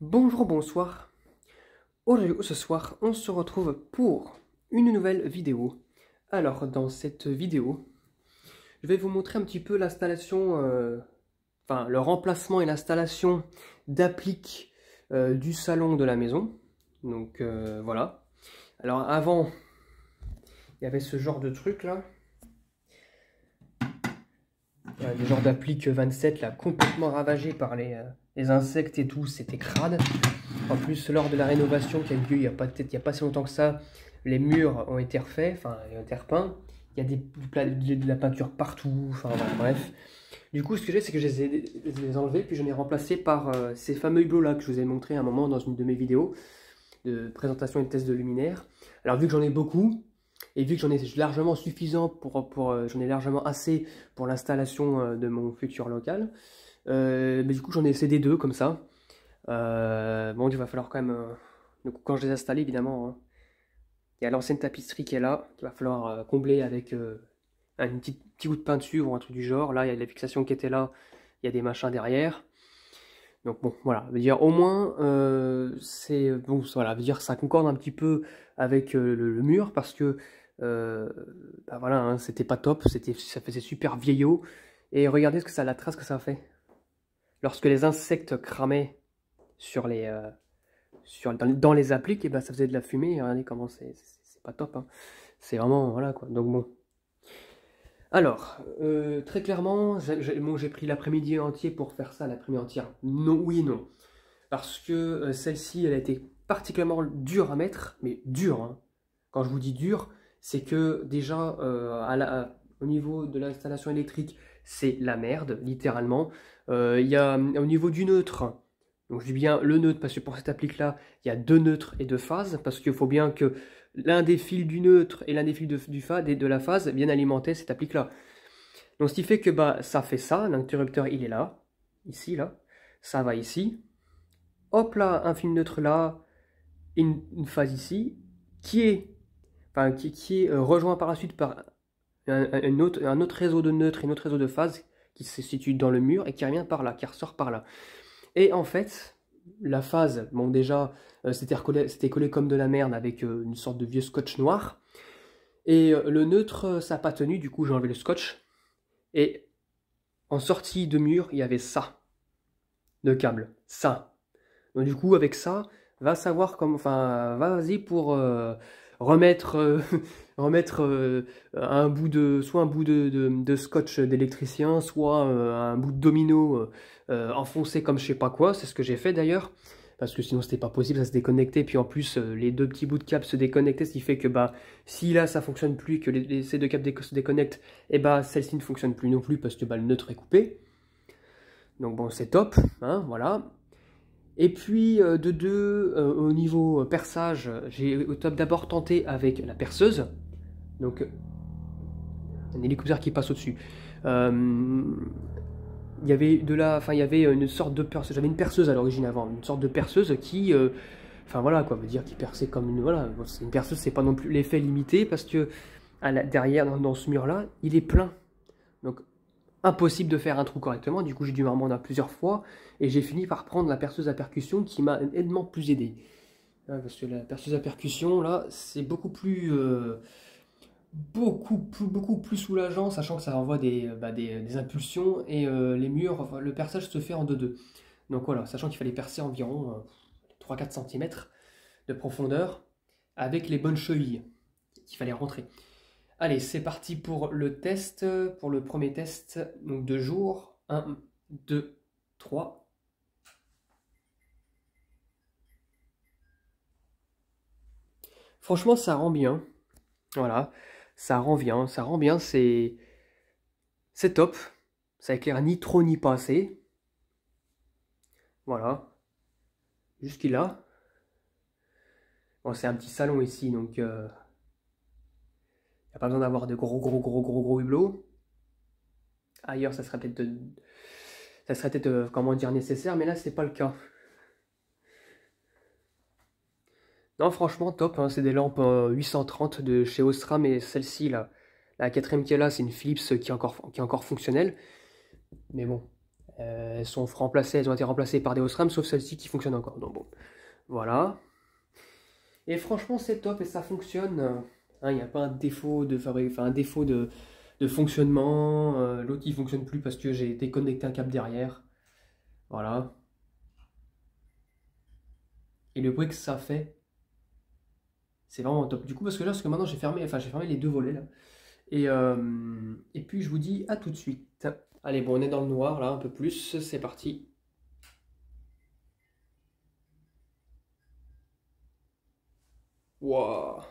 Bonjour, bonsoir. Aujourd'hui, ce soir, on se retrouve pour une nouvelle vidéo. Alors, dans cette vidéo, je vais vous montrer un petit peu l'installation, enfin, le remplacement et l'installation d'appliques du salon de la maison. Donc, voilà. Alors, avant, il y avait ce genre de truc là. Des genres d'appliques 27 là, complètement ravagées par les insectes et tout, c'était crade. En plus, lors de la rénovation qui a eu lieu il n'y a pas si longtemps que ça, les murs ont été refaits, enfin, ils ont été repeints. Il y a de la peinture partout, enfin, bref. Du coup, ce que j'ai, c'est que je les ai enlevés, puis je les ai remplacés par ces fameux hublots là que je vous ai montré à un moment dans une de mes vidéos de présentation et de test de luminaire. Alors, vu que j'en ai beaucoup, et vu que j'en ai largement suffisant j'en ai largement assez pour l'installation de mon futur local, mais du coup, j'en ai cédé deux comme ça. Bon, il va falloir quand même. Donc, quand je les ai installés, évidemment, hein, il y a l'ancienne tapisserie qui est là, qu'il va falloir combler avec un petit bout de peinture ou un truc du genre. Là, il y a de la fixation qui était là, il y a des machins derrière. Donc, bon, voilà. Veut dire, au moins, c'est. Bon, voilà, veut dire, ça concorde un petit peu avec le mur parce que. Bah voilà, hein, c'était pas top, ça faisait super vieillot. Et regardez la trace que ça a fait. Lorsque les insectes cramaient sur les. Dans les appliques, et ben, ça faisait de la fumée, et regardez comment c'est pas top, hein. C'est vraiment, voilà quoi, donc bon. Alors, très clairement, j'ai pris l'après-midi entier pour faire ça, l'après-midi entière. Non, oui et non. Parce que celle-ci, elle a été particulièrement dure à mettre, mais dure, hein. Quand je vous dis dure, c'est que déjà, au niveau de l'installation électrique, c'est la merde, littéralement. Il y a au niveau du neutre. Donc je dis bien le neutre parce que pour cette applique-là, il y a deux neutres et deux phases, parce qu'il faut bien que l'un des fils du neutre et l'un des fils de la phase viennent alimenter cette applique-là. Donc ce qui fait que bah, ça fait ça, l'interrupteur il est là, ici, là, ça va ici. Hop là, un fil neutre là, une phase ici, qui est, rejoint par la suite par un autre réseau de neutres et un autre réseau de phases qui se situe dans le mur et qui revient par là, qui ressort par là. Et en fait, la phase, bon déjà, c'était collé comme de la merde avec une sorte de vieux scotch noir. Et le neutre, ça n'a pas tenu, du coup j'ai enlevé le scotch. Et en sortie de mur, il y avait ça, de câble, ça. Donc du coup, avec ça, va savoir comment, enfin, vas-y pour remettre, remettre un bout soit un bout de scotch d'électricien, soit un bout de domino enfoncé comme je sais pas quoi. C'est ce que j'ai fait d'ailleurs, parce que sinon c'était pas possible, ça se déconnectait. Puis en plus, les deux petits bouts de câble se déconnectaient, ce qui fait que bah, si là ça fonctionne plus, que ces deux câbles se déconnectent, et bah celle-ci ne fonctionne plus non plus parce que bah, le neutre est coupé. Donc bon, c'est top, hein, voilà. Et puis de deux, au niveau perçage, j'ai d'abord tenté avec la perceuse. Donc un hélicoptère qui passe au-dessus. Il y avait il y avait une sorte de perceuse. J'avais une perceuse à l'origine avant, une sorte de perceuse qui, enfin voilà quoi, veut dire qui perçait comme une, voilà, bon, une perceuse, c'est pas non plus l'effet limité parce que derrière dans ce mur là, il est plein. Donc impossible de faire un trou correctement, du coup j'ai dû m'en remonter plusieurs fois, et j'ai fini par prendre la perceuse à percussion qui m'a énormément plus aidé. Parce que la perceuse à percussion, là, c'est beaucoup plus soulageant, sachant que ça envoie des impulsions, et les murs, enfin, le perçage se fait en 2-2. Donc voilà, sachant qu'il fallait percer environ 3-4 cm de profondeur, avec les bonnes chevilles qu'il fallait rentrer. Allez, c'est parti pour le test, pour le premier test donc de jour. 1, 2, 3. Franchement, ça rend bien. Voilà, ça rend bien, c'est top. Ça éclaire ni trop ni pas assez. Voilà, jusqu'il-là. Bon, c'est un petit salon ici, donc il n'y a pas besoin d'avoir de gros hublots. Ailleurs, ça serait peut-être, comment dire, nécessaire, mais là, c'est pas le cas. Non, franchement, top, hein, c'est des lampes 830 de chez Osram, et celle-ci, la quatrième qui est là, c'est une Philips qui est encore fonctionnelle. Mais bon, elles ont été remplacées par des Osram, sauf celle-ci qui fonctionne encore. Donc bon, voilà. Et franchement, c'est top et ça fonctionne. Il n'y a pas un défaut de de fonctionnement. L'autre, il fonctionne plus parce que j'ai déconnecté un câble derrière. Voilà. Et le bruit que ça fait, c'est vraiment top. Du coup, parce que maintenant j'ai fermé les deux volets là. Et puis je vous dis à tout de suite. Allez, bon, on est dans le noir là, un peu plus. C'est parti. Waouh.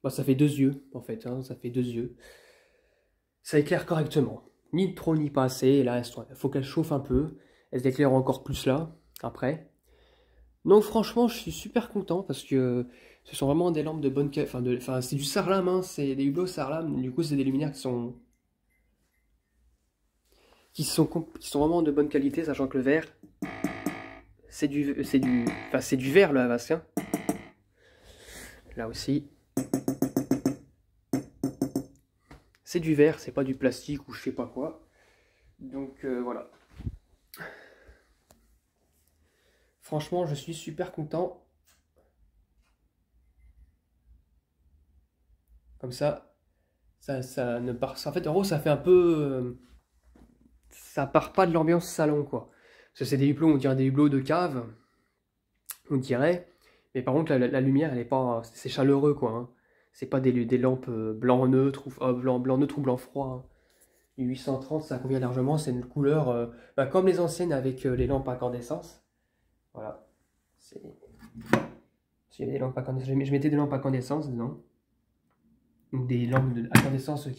Bah, ça fait deux yeux en fait, hein, ça fait deux yeux. Ça éclaire correctement. Ni trop ni pas assez. Et là, il faut qu'elle chauffe un peu. Elle s'éclaire encore plus là, après. Donc franchement, je suis super content parce que ce sont vraiment des lampes de bonne qualité. Enfin, c'est du Sarlam, hein, c'est des hublots Sarlam. Du coup, c'est des luminaires qui sont vraiment de bonne qualité, sachant que le verre, c'est du verre le Havas, hein. Là aussi, c'est du verre, c'est pas du plastique ou je sais pas quoi. Donc voilà. Franchement, je suis super content. Comme ça ne part. En fait, en gros, ça fait un peu. Ça part pas de l'ambiance salon, quoi. Parce que c'est des hublots, on dirait des hublots de cave. On dirait. Mais par contre, la lumière, elle est pas. C'est chaleureux, quoi, hein. C'est pas des lampes blanc neutre ou blanc neutre ou blanc froid, hein. 830, ça convient largement. C'est une couleur comme les anciennes avec les lampes incandescence. Voilà. Des lampes incandescentes. Je mettais des lampes incandescence dedans. Donc des lampes incandescence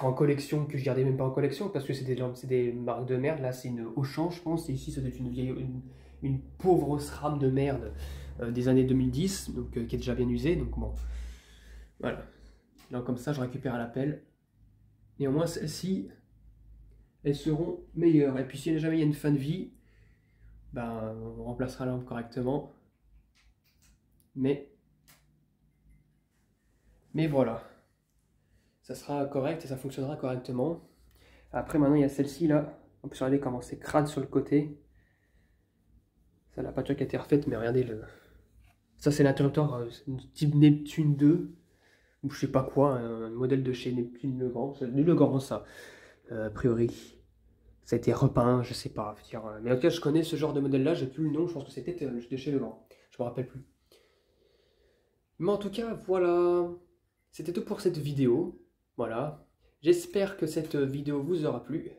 en collection, que je gardais même pas en collection parce que c'est des lampes, c'est des marques de merde. Là, c'est une Auchan, je pense. Et ici, ça doit être une pauvre SRAM de merde des années 2010, donc qui est déjà bien usée. Donc bon, voilà. Donc comme ça, je récupère à l'appel. Néanmoins, celles-ci, elles seront meilleures. Et puis si jamais il y a une fin de vie, ben, on remplacera la lampe correctement. Mais voilà. Ça sera correct et ça fonctionnera correctement. Après, maintenant, il y a celle-ci là. On peut regarder comment c'est crade sur le côté. Ça, la peinture qui a été refaite, mais regardez le. Ça, c'est l'interrupteur type Neptune 2, ou je sais pas quoi, un modèle de chez Neptune Le Grand. C'est Le Grand, ça, a priori. Ça a été repeint, je sais pas. Mais en tout cas, je connais ce genre de modèle-là, j'ai plus le nom, je pense que c'était de chez Le Grand. Je me rappelle plus. Mais en tout cas, voilà. C'était tout pour cette vidéo. Voilà. J'espère que cette vidéo vous aura plu.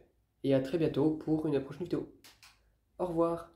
Et à très bientôt pour une prochaine vidéo. Au revoir.